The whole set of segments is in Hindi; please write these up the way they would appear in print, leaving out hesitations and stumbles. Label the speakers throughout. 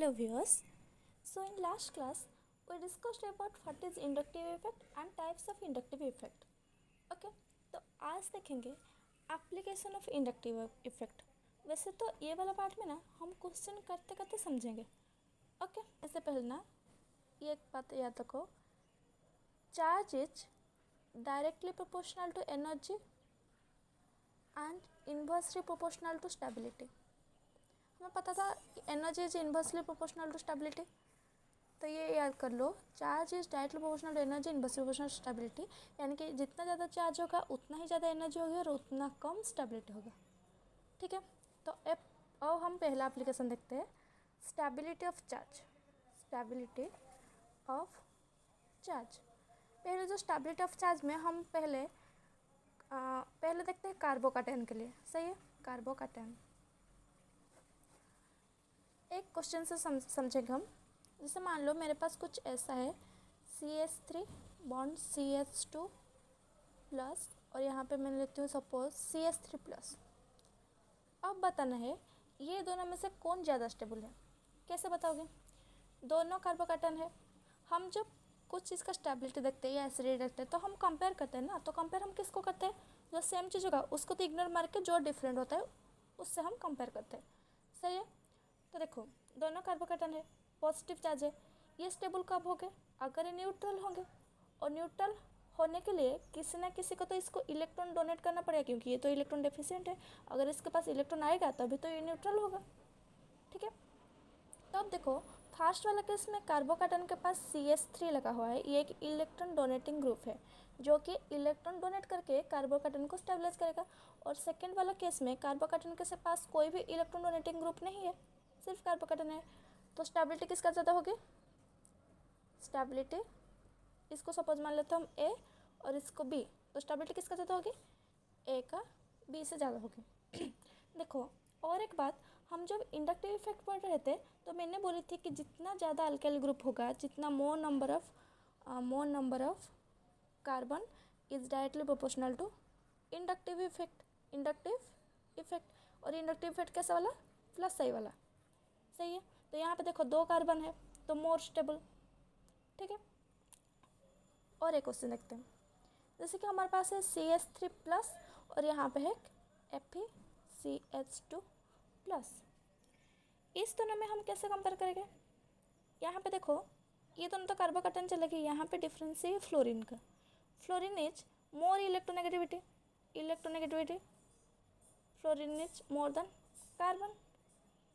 Speaker 1: Hello viewers. So in last class we discussed about what is inductive effect and types of inductive effect. Okay, तो आज देखेंगे एप्लीकेशन ऑफ इंडक्टिव इफेक्ट. वैसे तो ये वाला पार्ट में ना हम क्वेश्चन करते करते समझेंगे. ओके, इससे पहले ना ये एक बात याद रखो, charge is directly proportional to energy and inversely proportional to stability. हमें पता था कि energy is inversely proportional to stability, तो ये याद कर लो, charge is directly proportional to energy inversely proportional to stability. यानी कि जितना ज़्यादा चार्ज होगा उतना ही ज़्यादा एनर्जी होगी और उतना कम स्टेबिलिटी होगा. ठीक है, तो अब हम पहला एप्लीकेशन देखते हैं, stability of charge. Stability of charge. पहले जो स्टेबिलिटी ऑफ चार्ज में हम पहले देखते हैं कार्बोकैटायन के लिए. सही है, कार्बोकैटायन. एक क्वेश्चन से समझेंगे हम. जैसे मान लो मेरे पास कुछ ऐसा है, CH3 बॉन्ड CH2 प्लस और यहाँ पे मैं लेती हूँ सपोज CH3 प्लस. अब बताना है ये दोनों में से कौन ज़्यादा स्टेबल है. कैसे बताओगे? दोनों कार्बोकैटायन है. हम जब कुछ चीज़ का स्टेबिलिटी देखते हैं या एसिडिटी देखते हैं तो हम कंपेयर करते हैं ना. तो कंपेयर हम किसको करते हैं? जो सेम चीज़ होगा उसको तो इग्नोर मार के जो डिफरेंट होता है उससे हम कंपेयर करते हैं. सही है, तो देखो दोनों कार्बोकैटायन है, पॉजिटिव चार्ज है. ये स्टेबल कब होंगे? अगर ये न्यूट्रल होंगे. और न्यूट्रल होने के लिए किसी ना किसी को तो इसको इलेक्ट्रॉन डोनेट करना पड़ेगा, क्योंकि ये तो इलेक्ट्रॉन डेफिशिएंट है. अगर इसके पास इलेक्ट्रॉन आएगा तभी तो ये न्यूट्रल होगा. ठीक है, तो अब देखो फर्स्ट वाला केस में कार्बोकैटायन के पास CH3 लगा हुआ है. ये एक इलेक्ट्रॉन डोनेटिंग ग्रुप है जो कि इलेक्ट्रॉन डोनेट करके कार्बोकैटायन को स्टेबलाइज करेगा. और सेकेंड वाला केस में कार्बोकैटायन के पास कोई भी इलेक्ट्रॉन डोनेटिंग ग्रुप नहीं है, सिर्फ कार्बोकैटायन है. तो स्टेबिलिटी किसका ज़्यादा होगी? स्टेबिलिटी, इसको सपोज मान लेते हैं हम A और इसको B, तो स्टेबिलिटी किसका ज़्यादा होगी? A का B से ज़्यादा होगी. देखो और एक बात, हम जब इंडक्टिव इफेक्ट पढ़ रहे थे तो मैंने बोली थी कि जितना ज़्यादा अल्काइल ग्रुप होगा, जितना more number of carbon is directly proportional to inductive effect. और इंडक्टिव इफेक्ट कैसा वाला? प्लस सही वाला. सही है, तो यहाँ पे देखो 2 कार्बन है तो मोर स्टेबल. ठीक है, और एक क्वेश्चन देखते हैं. जैसे कि हमारे पास है CH3 प्लस और यहाँ पे है FeCH2 प्लस. इस दोनों में हम कैसे कंपेयर करेंगे? यहाँ पे देखो ये दोनों तो कार्बोकैटायन चलेगी. यहाँ पे डिफरेंस है फ्लोरीन का. Fluorine is more electronegativity. Fluorine is more than carbon.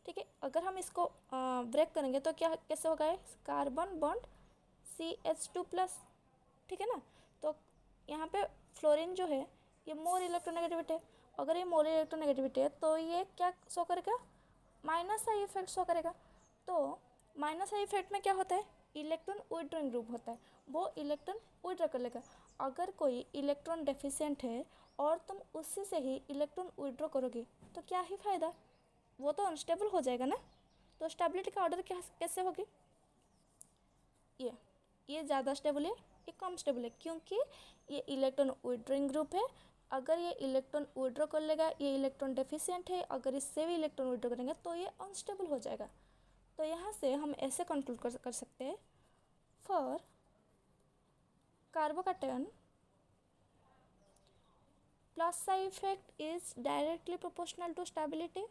Speaker 1: ठीक है, अगर हम इसको ब्रेक करेंगे तो क्या कैसे होगा? Carbon bond CH2 plus. ठीक है ना, तो यहाँ पे फ्लोरीन जो है ये मोर इलेक्ट्रोनेगेटिविटी है. अगर ये मोर इलेक्ट्रोनेगेटिविटी है तो ये क्या शो करेगा? माइनस आई इफेक्ट शो करेगा. तो माइनस आई इफेक्ट में क्या होता है? इलेक्ट्रॉन विथड्रॉइंग ग्रुप होता है, वो इलेक्ट्रॉन विथड्रॉ कर लेगा. अगर कोई इलेक्ट्रॉन डेफिशिएंट है और तुम उसी से ही इलेक्ट्रॉन विथड्रॉ करोगे तो क्या ही फ़ायदा? वो तो अनस्टेबल हो जाएगा ना. तो स्टेबिलिटी का ऑर्डर कैसे होगी? ये ज़्यादा स्टेबल है, ये कम स्टेबल है, क्योंकि ये इलेक्ट्रॉन विथड्रॉइंग ग्रुप है. अगर ये इलेक्ट्रॉन विथड्रॉ कर लेगा, ये इलेक्ट्रॉन डेफिशिएंट है, अगर इससे भी इलेक्ट्रॉन विथड्रॉ करेंगे तो ये अनस्टेबल हो जाएगा. तो यहाँ से हम ऐसे कंक्लूड कर सकते हैं, for carbocation plus side effect is directly proportional to stability,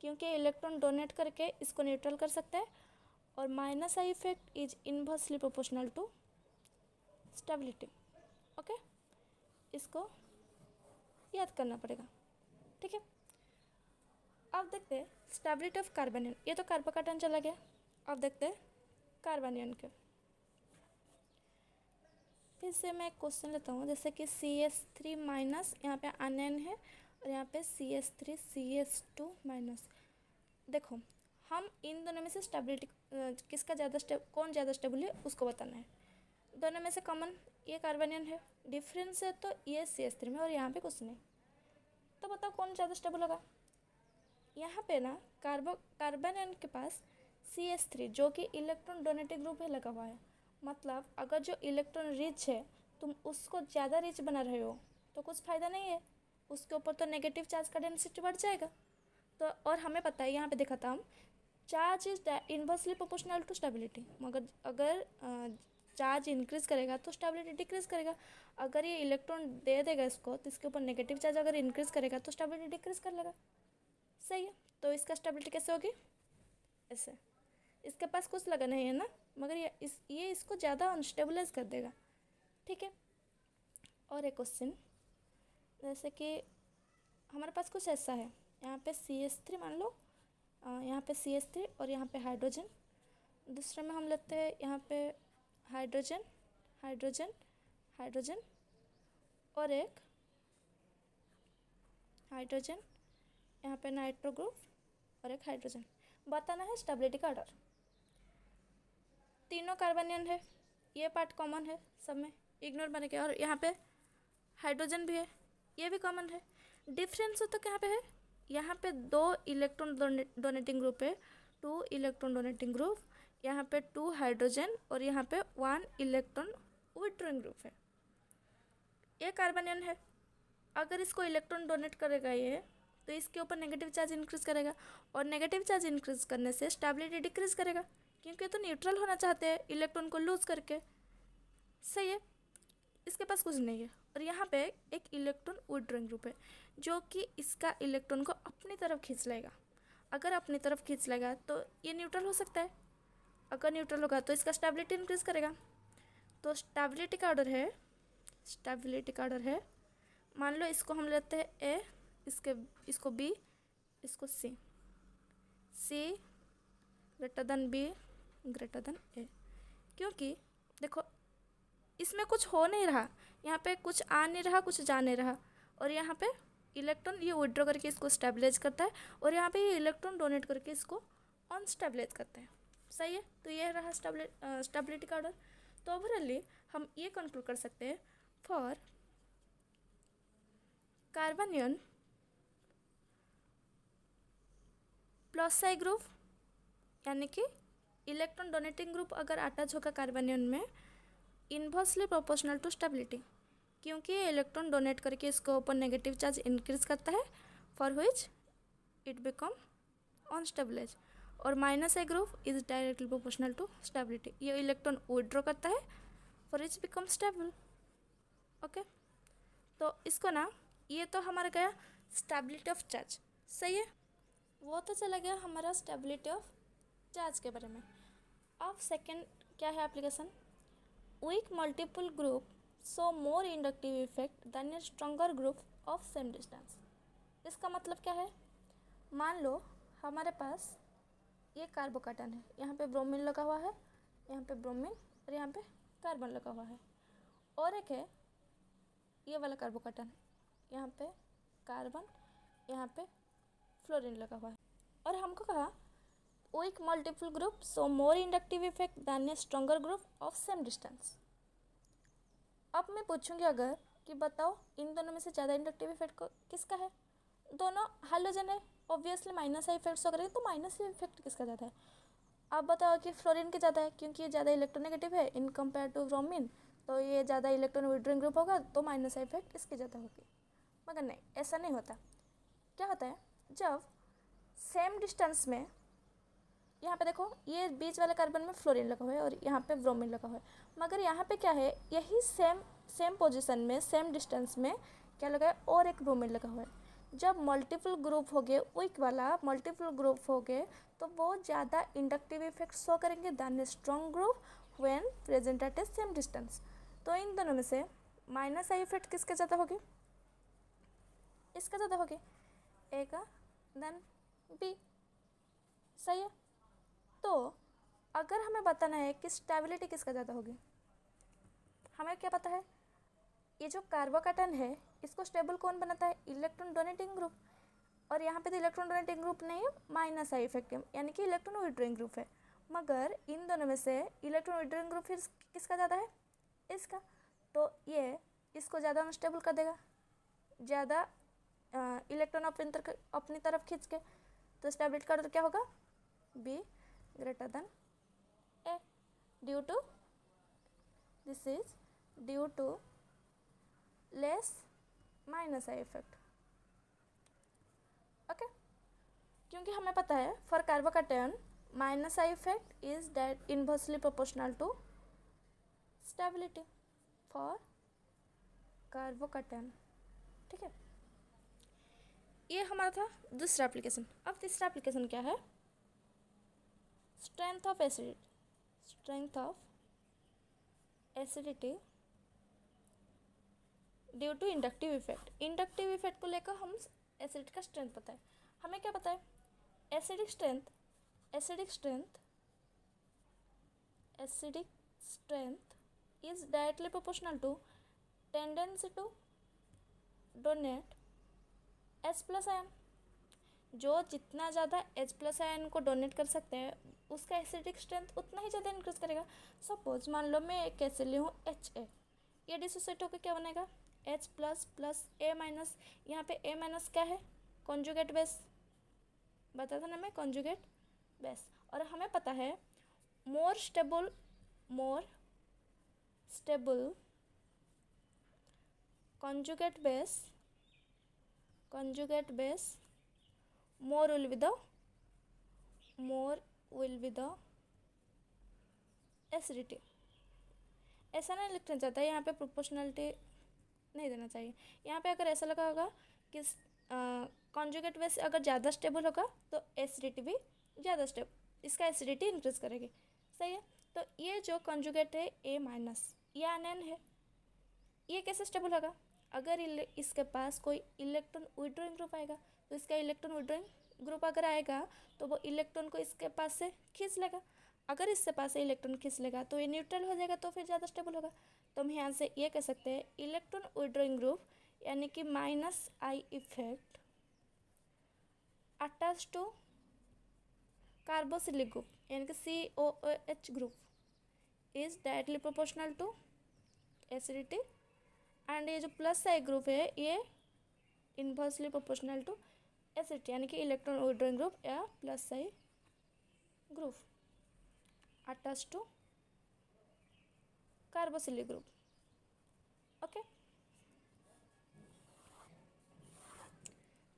Speaker 1: क्योंकि इलेक्ट्रॉन डोनेट करके इसको न्यूट्रल कर सकता है. और minus I effect is inversely proportional to stability. Okay, इसको याद करना पड़ेगा. ठीक है, अब देखते हैं स्टेबिलिटी ऑफ कार्बोनियन. ये तो कार्बोकैटायन चला गया. अब देखते हैं कार्बोनियन के. फिर से मैं एक क्वेश्चन लेता हूँ. जैसे कि CH3 माइनस, यहाँ पे आयन है और यहाँ पे CH3 CH2 माइनस. देखो हम इन दोनों में से स्टेबिलिटी किसका कौन ज़्यादा स्टेबल है उसको बताना है. दोनों में से कॉमन ये कार्बोनियन है, डिफरेंस है तो ये CH3 में और यहाँ पे कुछ नहीं. तो बताओ कौन ज़्यादा स्टेबल होगा? यहाँ पे ना कार्बोनियन के पास CH3 जो कि इलेक्ट्रॉन डोनेटिंग ग्रुप है लगा हुआ है. मतलब अगर जो इलेक्ट्रॉन रिच है तुम उसको ज़्यादा रिच बना रहे हो तो कुछ फ़ायदा नहीं है, उसके ऊपर तो नेगेटिव चार्ज का डेंसिटी बढ़ जाएगा. तो और हमें पता है, यहाँ पे देखा था हम, charge is inversely proportional to stability. मगर अगर चार्ज इंक्रीज करेगा तो स्टेबिलिटी डिक्रीज करेगा। अगर ये इलेक्ट्रॉन दे देगा इसको तो इसके ऊपर नेगेटिव चार्ज अगर इंक्रीज करेगा तो स्टेबिलिटी डिक्रीज कर लेगा। सही है, तो इसका स्टेबिलिटी कैसे होगी? ऐसे। इसके पास कुछ लगा नहीं है ना, मगर ये इसको ज़्यादा अनस्टेबलाइज कर देगा। ठीक है। और एक क्वेश्चन, जैसे कि हमारे पास कुछ ऐसा है, यहाँ पे CH3 मान लो, यहाँ पे CH3 और यहाँ पे हाइड्रोजन। दूसरे में हम लेते हैं यहाँ पे हाइड्रोजन हाइड्रोजन हाइड्रोजन और एक हाइड्रोजन, यहाँ पे नाइट्रो ग्रुप और एक हाइड्रोजन। बताना है स्टेबिलिटी का ऑर्डर। तीनों कार्बनियन है, ये पार्ट कॉमन है सब में, इग्नोर माने के। और यहाँ पे हाइड्रोजन भी है, ये भी कॉमन है। डिफरेंस तो यहाँ पे है, यहाँ पे 2 इलेक्ट्रॉन डोनेटिंग ग्रुप है, 2 इलेक्ट्रॉन डोनेटिंग ग्रुप, यहाँ पे 2 हाइड्रोजन और यहाँ पे 1 इलेक्ट्रॉन विथड्रॉइंग ग्रुप है। ये कार्बनियन है, अगर इसको इलेक्ट्रॉन डोनेट करेगा ये, तो इसके ऊपर नेगेटिव चार्ज इंक्रीज करेगा, और नेगेटिव चार्ज इंक्रीज करने से स्टेबिलिटी डिक्रीज करेगा, क्योंकि तो न्यूट्रल होना चाहते हैं इलेक्ट्रॉन को लूज करके। सही है, इसके पास कुछ नहीं है। और यहाँ पे एक इलेक्ट्रॉन विथड्रॉइंग ग्रुप है, जो कि इसका इलेक्ट्रॉन को अपनी तरफ खींच लेगा। अगर अपनी तरफ खींच लेगा तो ये न्यूट्रल हो सकता है, अगर न्यूट्रल होगा तो इसका स्टेबिलिटी इंक्रीज करेगा। तो स्टेबिलिटी का ऑर्डर है, मान लो इसको हम लेते हैं ए, इसको बी, इसको C greater than B greater than A. क्योंकि देखो इसमें कुछ हो नहीं रहा, यहाँ पे कुछ आ नहीं रहा, कुछ जा नहीं रहा, और यहाँ पे इलेक्ट्रॉन ये विड्रॉ करके इसको स्टेबलाइज करता है, और यहाँ पे ये इलेक्ट्रॉन डोनेट करके इसको अनस्टेबलाइज करता है। सही है, तो ये रहा स्टेबिलिटी का ऑर्डर। तो ओवरऑली हम ये कंक्लूड कर सकते हैं, for carbanion plus psi group, यानी कि इलेक्ट्रॉन डोनेटिंग ग्रुप अगर अटैच होगा कार्बनियन में, इन्वर्सली प्रोपोर्शनल टू स्टेबिलिटी, क्योंकि ये इलेक्ट्रॉन डोनेट करके इसको ऊपर नेगेटिव चार्ज इंक्रीज करता है, for which it become unstabilise. और minus A group is directly proportional to stability, ये इलेक्ट्रॉन विड्रॉ करता है, for each become stable. Okay, तो इसको ना, ये तो हमारा गया स्टेबिलिटी ऑफ चार्ज। सही है, वो तो चला गया हमारा स्टेबिलिटी ऑफ चार्ज के बारे में। अब सेकेंड क्या है application, weak multiple group so more inductive effect than a stronger group of same distance. इसका मतलब क्या है, मान लो हमारे पास ये कार्बोकेटन है, यहाँ पे ब्रोमीन लगा हुआ है, यहाँ पे ब्रोमीन और यहाँ पे कार्बन लगा हुआ है, और एक है ये वाला कार्बोकेटन, यहाँ पे कार्बन, यहाँ पे फ्लोरीन लगा हुआ है, और हमको कहा weak multiple group so more inductive effect than a stronger group of same distance. अब मैं पूछूंगी अगर कि बताओ इन दोनों में से ज़्यादा इंडक्टिव इफेक्ट किसका है? दोनों हाइड्रोजन है, ऑब्वियसली माइनस आई इफेक्ट करेंगे, तो माइनस आई इफेक्ट किसका ज़्यादा है? आप बताओ कि फ्लोरीन के ज़्यादा है, क्योंकि ये ज़्यादा इलेक्ट्रोनेगेटिव है इन कंपेयर टू ब्रोमीन, तो ये ज़्यादा इलेक्ट्रॉन विड्रॉइंग ग्रुप होगा, तो माइनस आई इफेक्ट इसकी ज़्यादा होगी। मगर नहीं, ऐसा नहीं होता। क्या होता है, जब सेम डिस्टेंस में, यहाँ पे देखो ये बीच वाले कार्बन में फ्लोरीन लगा हुआ है और यहाँ पे ब्रोमीन लगा हुआ है, मगर यहाँ पे क्या है, यही सेम पोजीशन में सेम डिस्टेंस में क्या लगा है, और एक ब्रोमीन लगा हुआ है। जब मल्टीपल ग्रुप हो गए, वीक वाला मल्टीपल ग्रुप हो गए, तो वो ज़्यादा इंडक्टिव इफेक्ट शो करेंगे than strong group when present at a same distance. तो इन दोनों में से माइनस आई इफेक्ट किसके ज़्यादा होगी? इसका ज़्यादा होगी, ए का देन बी। सही है, तो अगर हमें बताना है कि स्टेबिलिटी किसका ज़्यादा होगी, हमें क्या पता है, ये जो कार्बोकेटन है इसको स्टेबल कौन बनाता है? इलेक्ट्रॉन डोनेटिंग ग्रुप, और यहाँ पे तो इलेक्ट्रॉन डोनेटिंग ग्रुप नहीं है, माइनस आई इफेक्ट यानी कि इलेक्ट्रॉन विड्रॉइंग ग्रुप है। मगर इन दोनों में से इलेक्ट्रॉन विड्रॉइंग ग्रुप फिर किसका ज़्यादा है? इसका। तो ये इसको ज़्यादा अनस्टेबल कर देगा, ज़्यादा इलेक्ट्रॉन अपनी तरफ खींच के। तो स्टेबिलिटी का ऑर्डर क्या होगा? B greater than A, due to this is due to less minus I effect. Okay, क्योंकि हमें पता है for carbocation minus I effect is that inversely proportional to stability for carbocation. ठीक है, ये हमारा था दूसरा एप्लीकेशन। अब तीसरा एप्लीकेशन क्या है? Strength of acidity. Strength of acidity due to inductive effect. Inductive effect को लेकर हम एसिड का स्ट्रेंथ पता है। हमें क्या पता है? Acidic strength is directly proportional to tendency to donate H plus ion. जो जितना ज़्यादा H प्लस आयन को डोनेट कर सकते हैं उसका एसिडिक स्ट्रेंथ उतना ही ज़्यादा इंक्रीज करेगा। सपोज मान लो मैं एक एसिड ली हूँ HA, ये डिसोसिएट होकर क्या बनेगा? H plus plus A minus. यहाँ पे A माइनस क्या है? कॉन्जुगेट बेस, बता था ना मैं, कॉन्जुगेट बेस। और हमें पता है more stable conjugate base more will be the acidity। ऐसा नहीं लिखना चाहता है, यहाँ पे प्रोपोर्शनलिटी नहीं देना चाहिए। यहाँ पे अगर ऐसा लगा होगा कि कॉन्जुगेट बेस अगर ज़्यादा स्टेबल होगा तो एसिडिटी भी ज़्यादा इसका एसिडिटी इंक्रीज करेगी। सही है। तो ये जो कॉन्जुगेट है A माइनस, ये एनएन है, ये कैसे स्टेबल होगा? अगर इसके पास कोई इलेक्ट्रॉन विड्रॉइंग ग्रुप आएगा तो इसका इलेक्ट्रॉन विड्रॉइंग ग्रुप अगर आएगा तो वो इलेक्ट्रॉन को इसके पास से खींच लेगा। अगर इससे पास से इलेक्ट्रॉन खींच लेगा तो ये न्यूट्रल हो जाएगा, तो फिर ज़्यादा स्टेबल होगा। तो हम यहाँ से ये कह सकते हैं इलेक्ट्रॉन विड्रॉइंग ग्रुप यानी कि minus I effect attach to carboxylic group यानी कि COOH group is directly proportional to acidity. And ये जो प्लस आई ग्रुप है ये इनवर्सली प्रोपोर्शनल टू एसिडिटी यानी कि इलेक्ट्रॉन विड्रॉइंग ग्रुप या plus I group attach to carboxylic group. Okay,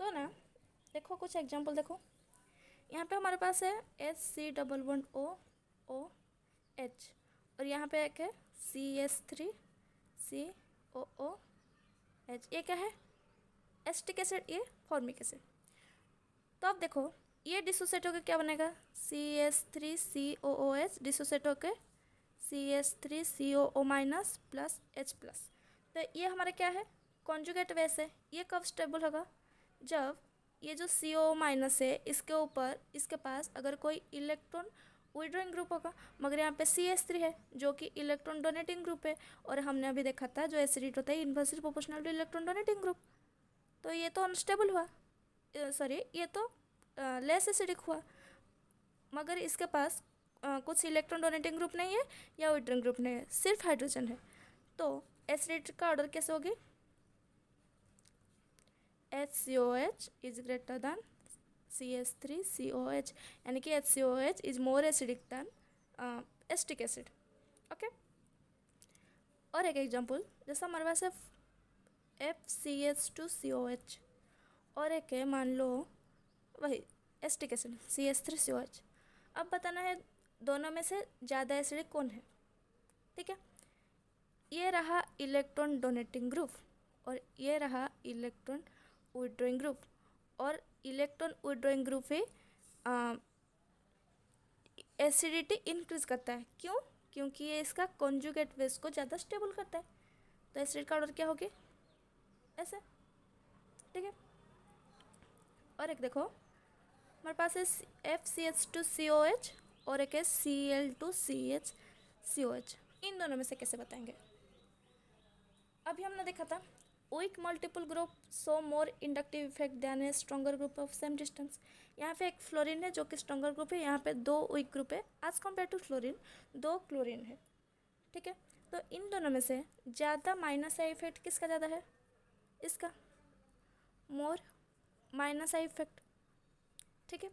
Speaker 1: तो ना देखो कुछ एग्जांपल देखो। यहाँ पे हमारे पास है HC++OOH और यहाँ पे एक है CS3COOH। ये क्या है? एसिटिक एसिड, ये फॉर्मिक एसिड। तो अब देखो ये डिसोसिएट होकर क्या बनेगा? CS3COOH डिसोसिएट होकर CS3CO minus plus H plus. तो ये हमारा क्या है? कॉन्जुगेट बेस है। ये कब स्टेबल होगा? जब ये जो CO माइनस है इसके ऊपर इसके पास अगर कोई इलेक्ट्रॉन विड्रॉइंग ग्रुप होगा, मगर यहाँ पे CS3 है जो कि इलेक्ट्रॉन डोनेटिंग ग्रुप है। और हमने अभी देखा था जो एसिडिटी होता है inversely proportional two electron donating group. तो ये तो अनस्टेबल हुआ, सॉरी ये तो लेस एसिडिक हुआ, मगर इसके पास कुछ इलेक्ट्रॉन डोनेटिंग ग्रुप नहीं है या विड्रॉइंग ग्रुप नहीं है, सिर्फ हाइड्रोजन है। तो एसिडिटी का ऑर्डर कैसे होगी? HCOH is greater than CS3COH यानी कि HCOH is more acidic than acetic acid. Okay, और एक एग्जांपल जैसा हमारे पास है FCH2COH और एक है मान लो वही एसिटिक एसिड CS3COH। अब बताना है दोनों में से ज़्यादा एसिडिक कौन है। ठीक है, ये रहा इलेक्ट्रॉन डोनेटिंग ग्रुप और ये रहा इलेक्ट्रॉन विड्रॉइंग ग्रुप। और इलेक्ट्रॉन विड्रॉइंग ग्रुप ही एसिडिटी इंक्रीज करता है। क्यों? क्योंकि ये इसका कॉन्जुगेट बेस को ज़्यादा स्टेबल करता है। तो एसिड का ऑर्डर क्या होगी? ऐसे। ठीक है, और एक देखो हमारे पास है FCH2COH और एक है Cl2CHCOH। इन दोनों में से कैसे बताएंगे? अभी हमने देखा था weak multiple group so more inductive effect than a stronger group of same distance. यहाँ पे एक फ्लोरीन है जो कि स्ट्रॉन्गर ग्रुप है, यहाँ पे 2 वीक ग्रुप है as compare to fluorine 2 chlorine है। ठीक है, तो इन दोनों में से ज़्यादा माइनस आई इफेक्ट किसका ज़्यादा है? इसका मोर माइनस आई इफेक्ट। ठीक है,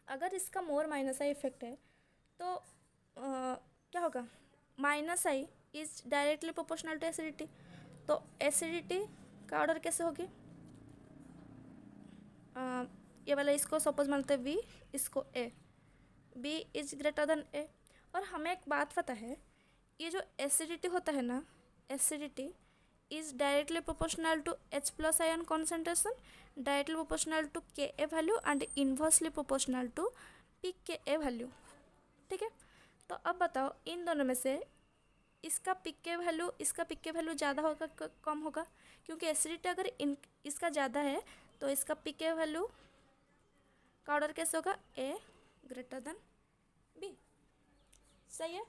Speaker 1: अगर इसका मोर माइनस आई इफेक्ट है तो क्या होगा? Minus I is directly proportional to acidity. तो एसिडिटी का ऑर्डर कैसे होगी? ये वाला इसको सपोज मानते हैं V, इसको A। B is greater than A. और हमें एक बात पता है, ये जो एसिडिटी होता है ना, acidity is directly proportional to H plus ion concentration, directly proportional to Ka value and inversely proportional to pKa value. ठीक है, तो अब बताओ इन दोनों में से इसका pK वैल्यू ज़्यादा होगा कम होगा? क्योंकि एसिडिटी अगर इसका ज़्यादा है तो इसका pK वैल्यू का ऑर्डर कैसे होगा? A greater than B। सही है।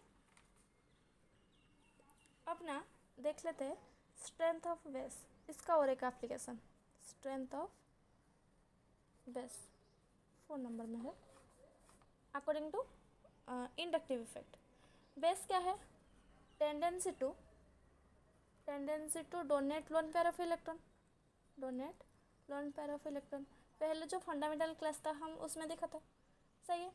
Speaker 1: अब ना देख लेते हैं स्ट्रेंथ ऑफ बेस, इसका और एक application. Strength of base 4 number में है। According to inductive effect, base क्या है? Tendency to donate lone pair of electron, पहले जो फंडामेंटल क्लास था हम उसमें देखा था। सही है।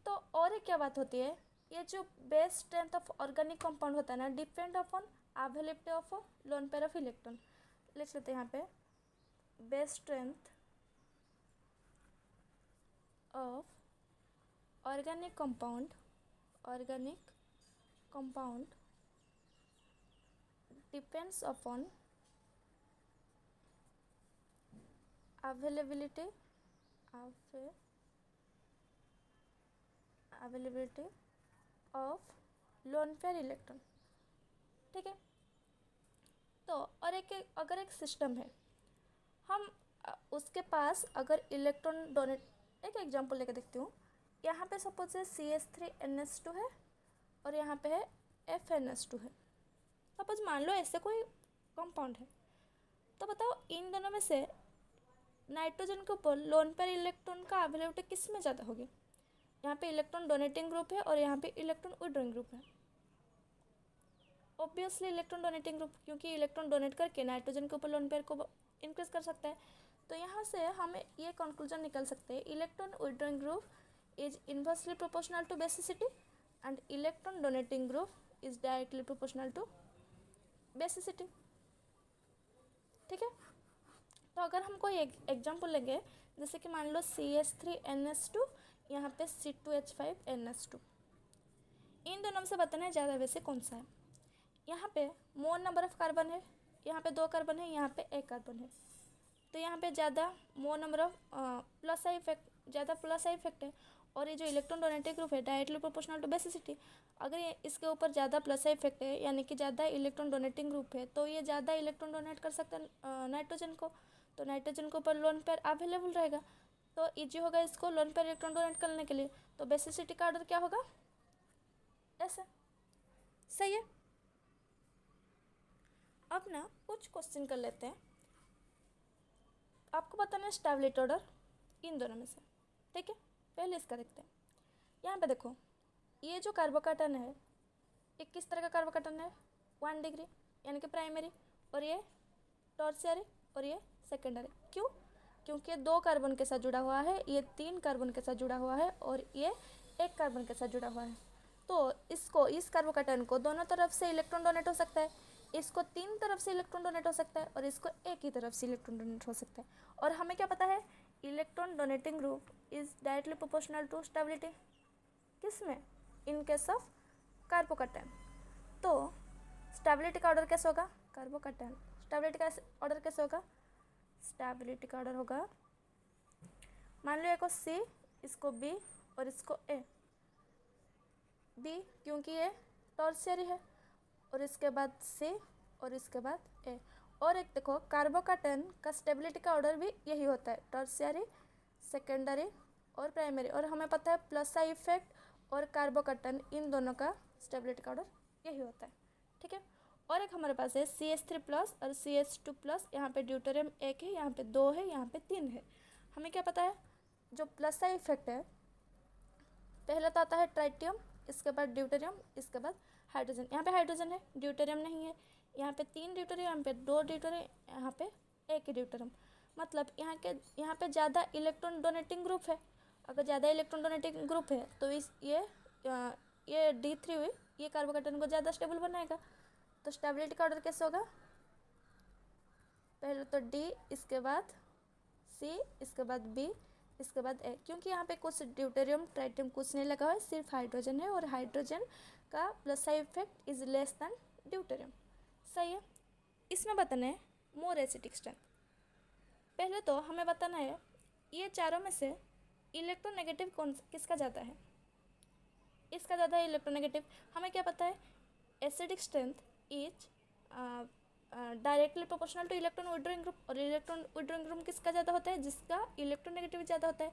Speaker 1: तो और एक क्या बात होती है, ये जो base strength of organic compound होता है ना, depend upon availability of loan pair of electron. लिख लेते हैं यहाँ पे, base strength of organic compound depends upon availability of lone pair electron. ठीक है। तो और अगर एक सिस्टम है, हम उसके पास अगर इलेक्ट्रॉन डोनेट, एक एग्जांपल लेकर देखती हूँ। यहाँ पे सपोज है CH3NH2 है और यहाँ पे है FNH2 है। सपोज मान लो ऐसे कोई कंपाउंड है, तो बताओ इन दोनों में से नाइट्रोजन के ऊपर लोन पेयर इलेक्ट्रॉन का अवेलेबिलिटी किस में ज़्यादा होगी? यहाँ पे इलेक्ट्रॉन डोनेटिंग ग्रुप है और यहाँ पे इलेक्ट्रॉन विड्रॉइंग ग्रुप है। ऑब्वियसली इलेक्ट्रॉन डोनेटिंग ग्रुप, क्योंकि इलेक्ट्रॉन डोनेट करके नाइट्रोजन के ऊपर लोन पेयर को इंक्रीज कर सकता है। तो यहाँ से हमें ये कंक्लूजन निकल सकते हैं, electron withdrawing group is inversely proportional to basicity and electron donating group is directly proportional to basicity. ठीक है। तो अगर हम कोई एग्जाम्पल लेंगे, जैसे कि मान लो CH3NH2, यहाँ पे C2H5NH2, इन दोनों में से बताना है ज़्यादा वैसे कौन सा है। यहाँ पे मोर नंबर ऑफ कार्बन है, यहाँ पे 2 कार्बन है, यहाँ पे 1 कार्बन है। तो यहाँ पे ज़्यादा मोर number of plus I effect है। और ये जो इलेक्ट्रॉन डोनेटिंग ग्रुप है डायरेक्टली प्रोपोर्शनल टू बेसिसिटी, अगर ये इसके ऊपर ज़्यादा प्लस आई इफेक्ट है, यानी कि ज़्यादा इलेक्ट्रॉन डोनेटिंग ग्रुप है, तो ये ज़्यादा इलेक्ट्रॉन डोनेट कर सकता है नाइट्रोजन को। तो नाइट्रोजन के ऊपर लोन पेयर अवेलेबल रहेगा, तो ईजी होगा इसको लोन पेयर इलेक्ट्रॉन डोनेट करने के लिए। तो बेसिसिटी का ऑर्डर क्या होगा? ऐसा। सही है। अब ना कुछ क्वेश्चन कर लेते हैं, आपको बताना है स्टेबिलिटी ऑर्डर इन दोनों में से। ठीक है, पहले इसका देखते हैं। यहाँ पे देखो, ये जो कार्बोकैटन है, ये किस तरह का कार्बोकैटन है? 1 डिग्री यानी कि प्राइमरी, और ये टर्शियरी और ये सेकेंडरी। क्यों? क्योंकि ये 2 कार्बन के साथ जुड़ा हुआ है, ये 3 कार्बन के साथ जुड़ा हुआ है और ये 1 कार्बन के साथ जुड़ा हुआ है। तो इस कार्बोकैटन को दोनों तरफ से इलेक्ट्रॉन डोनेट हो सकता है, इसको 3 तरफ से इलेक्ट्रॉन डोनेट हो सकता है और इसको एक ही तरफ से इलेक्ट्रॉन डोनेट हो सकता है। और हमें क्या पता है? Electron donating group is directly proportional to stability. किस में? In case of carbocation. तो स्टेबिलिटी का ऑर्डर कैसे होगा? कार्बोकैटन स्टेबिलिटी का ऑर्डर कैसे होगा? स्टेबिलिटी का ऑर्डर होगा, मान लो एक को C, इसको B और इसको A। B क्योंकि ये टर्शियरी है, और इसके बाद C और इसके बाद A। और एक देखो, कार्बोकैटन का स्टेबिलिटी का ऑर्डर भी यही होता है, टर्शियरी, सेकेंडरी और प्राइमरी। और हमें पता है प्लस आई इफेक्ट और कार्बोकैटन, इन दोनों का स्टेबिलिटी का ऑर्डर यही होता है। ठीक है। और एक हमारे पास है CH3+ और CH2+, यहाँ पे ड्यूटेरियम 1 है, यहाँ पे 2 है, यहाँ पे 3 है। हमें क्या पता है? जो प्लस आई इफेक्ट है, पहले तो आता है ट्राइटियम, इसके बाद ड्यूटेरियम, इसके बाद हाइड्रोजन। यहाँ पे हाइड्रोजन है, ड्यूटेरियम नहीं है। यहाँ पे 3 ड्यूटेरियम, यहाँ पे 2 ड्यूटेरियम, यहाँ पे 1 ड्यूटेरियम। मतलब यहाँ पे ज़्यादा इलेक्ट्रॉन डोनेटिंग ग्रुप है। अगर ज़्यादा इलेक्ट्रॉन डोनेटिंग ग्रुप है तो ये D3 हुई, ये कार्बोकैटन को ज़्यादा स्टेबल बनाएगा। तो स्टेबिलिटी का ऑर्डर कैसे होगा? पहले तो D, इसके बाद C, इसके बाद B, इसके बाद ए, क्योंकि यहाँ पे कुछ ड्यूटेरियम ट्राइटियम कुछ नहीं लगा हुआ है, सिर्फ हाइड्रोजन है और हाइड्रोजन का plus side effect is less than deuterium. सही है। इसमें बताना है मोर एसिडिक स्ट्रेंथ। पहले तो हमें बताना है ये चारों में से इलेक्ट्रोनेगेटिव कौन किसका ज़्यादा है। इसका ज़्यादा है इलेक्ट्रोनेगेटिव। हमें क्या पता है, acidic strength is directly proportional two electron withdrawing group. और इलेक्ट्रॉन विड्रॉइंग ग्रुप किसका ज़्यादा होता है, जिसका इलेक्ट्रोनेगेटिव ज़्यादा होता है।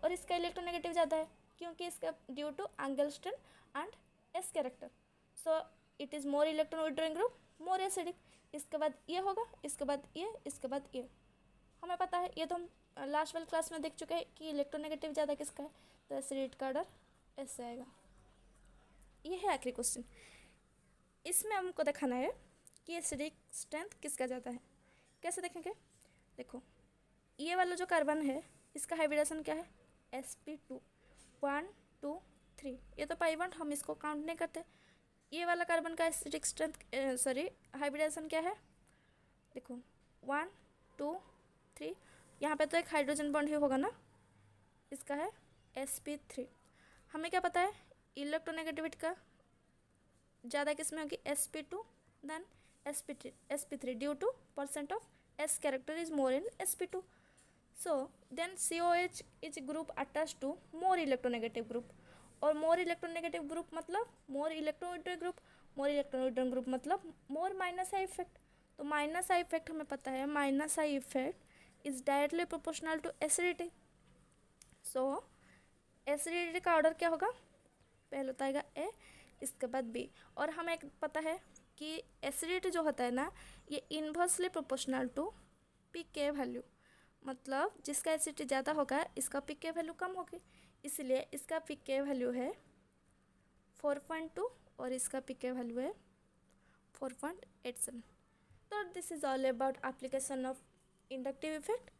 Speaker 1: और इसका इलेक्ट्रोनेगेटिव ज़्यादा है क्योंकि इसका due to angle strain and S character, so it is more electron withdrawing group, more acidic. इसके बाद ये होगा, इसके बाद ये, इसके बाद ये। हमें पता है, ये तो हम लास्ट वाली क्लास में देख चुके हैं कि इलेक्ट्रोनेगेटिव ज़्यादा किसका है, तो एसिडिक का ऑर्डर ऐसे आएगा। ये है आखिरी क्वेश्चन। इसमें हमको दिखाना है कि एसिडिक स्ट्रेंथ किसका ज़्यादा है। कैसे देखेंगे, देखो ये वाला जो कार्बन है इसका हाइब्रिडेशन क्या है, sp2 1 2 3। ये तो पाई बॉन्ड, हम इसको काउंट नहीं करते। ये वाला कार्बन का एसिडिक स्ट्रेंथ हाइब्रिडेशन क्या है, देखो 1 2 3। यहाँ पे तो एक हाइड्रोजन बॉन्ड ही होगा ना, इसका है sp3। हमें क्या पता है, इलेक्ट्रोनेगेटिविटी का ज़्यादा किस में होगी, sp2 than sp3 due to percent of s character is more in sp2। So then COH is group attach to more electronegative group. और मोर इलेक्ट्रोनेगेटिव ग्रुप मतलब मोर इलेक्ट्रोविड्रॉइंग ग्रुप, मोर इलेक्ट्रोविड्रॉइंग ग्रुप मतलब मोर माइनस आई इफेक्ट। तो माइनस आई इफेक्ट हमें पता है, minus I effect is directly proportional to acidity. So acidity का ऑर्डर क्या होगा, पहले होता है ए, इसके बाद बी। और हमें पता है कि एसिडिटी जो होता है ना, ये inversely proportional to pK value, मतलब जिसका एसिडिटी ज़्यादा होगा इसका pK वैल्यू कम होगी। इसलिए इसका pK वैल्यू है 4.2 और इसका pK वैल्यू है 4.87। तो this is all about application of inductive effect.